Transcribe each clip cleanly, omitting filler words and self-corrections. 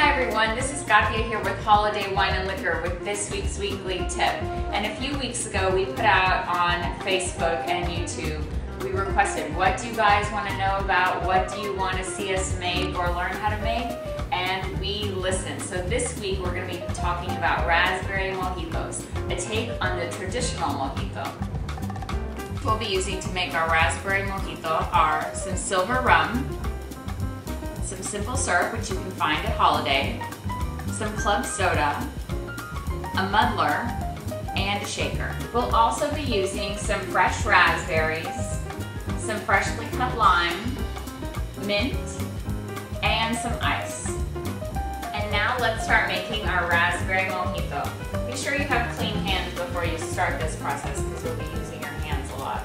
Hi everyone, this is Gatia here with Holiday Wine and Liquor with this week's weekly tip. And a few weeks ago we put out on Facebook and YouTube, we requested what do you guys want to know about, what do you want to see us make or learn how to make, and we listened. So this week we're going to be talking about raspberry mojitos, a take on the traditional mojito. What we'll be using to make our raspberry mojito are some silver rum, some simple syrup, which you can find at Holiday, some club soda, a muddler, and a shaker. We'll also be using some fresh raspberries, some freshly cut lime, mint, and some ice. And now let's start making our raspberry mojito. Be sure you have clean hands before you start this process because you'll be using your hands a lot.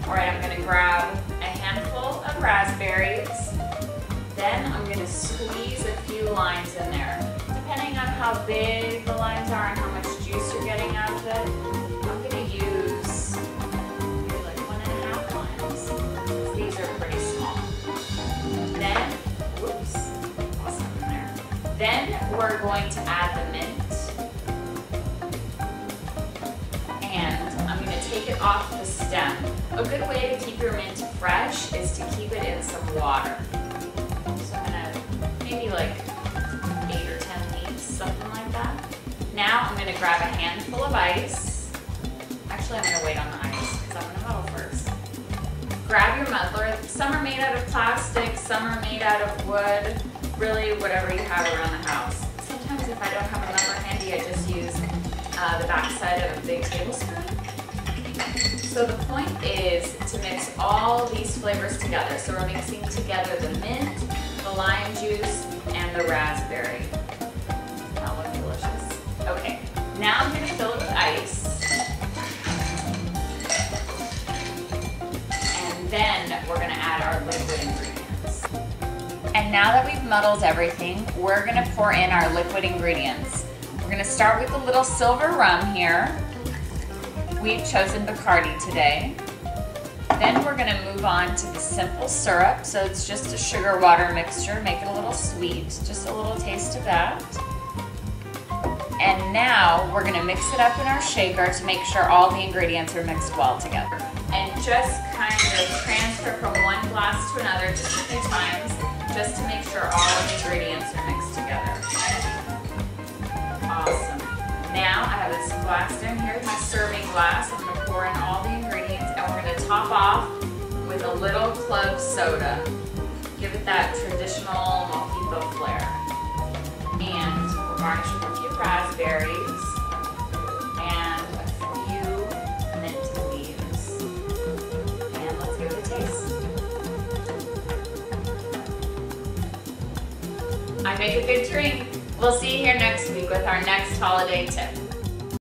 Alright, I'm going to grab a handful of raspberries. Then I'm going to squeeze a few limes in there. Depending on how big the limes are and how much juice you're getting out of it, I'm going to use maybe like 1.5 limes. These are pretty small. Then, whoops, lost something there. Then we're going to add the mint. And I'm going to take it off the stem. A good way to keep your mint fresh is to keep it in some water. Maybe like 8 or 10 leaves, something like that. Now I'm going to grab a handful of ice. Actually, I'm going to wait on the ice because I'm going to muddle first. Grab your muddler. Some are made out of plastic, some are made out of wood, really whatever you have around the house. Sometimes if I don't have a muddler handy, I just use the back side of a big tablespoon. So the point is to mix all these flavors together. So we're mixing together the mint, the lime juice, and the raspberry. That looks delicious. Okay, now I'm going to fill it with ice. And then we're going to add our liquid ingredients. And now that we've muddled everything, we're going to pour in our liquid ingredients. We're going to start with a little silver rum here. We've chosen Bacardi today. Then we're going to move on to the simple syrup. So it's just a sugar water mixture. Make it a little sweet. Just a little taste of that. And now we're going to mix it up in our shaker to make sure all the ingredients are mixed well together. And just kind of transfer from one glass to another just a few times just to make sure all the ingredients are mixed together. Awesome. Now I have this glass down here, my serving glass. I'm going to pour in all the ingredients and we're going to top off with a little club soda. Give it that traditional mojito flair. And we'll garnish with a few raspberries and a few mint leaves. And let's give it a taste. I make a good drink. We'll see you here next week with our next holiday tip.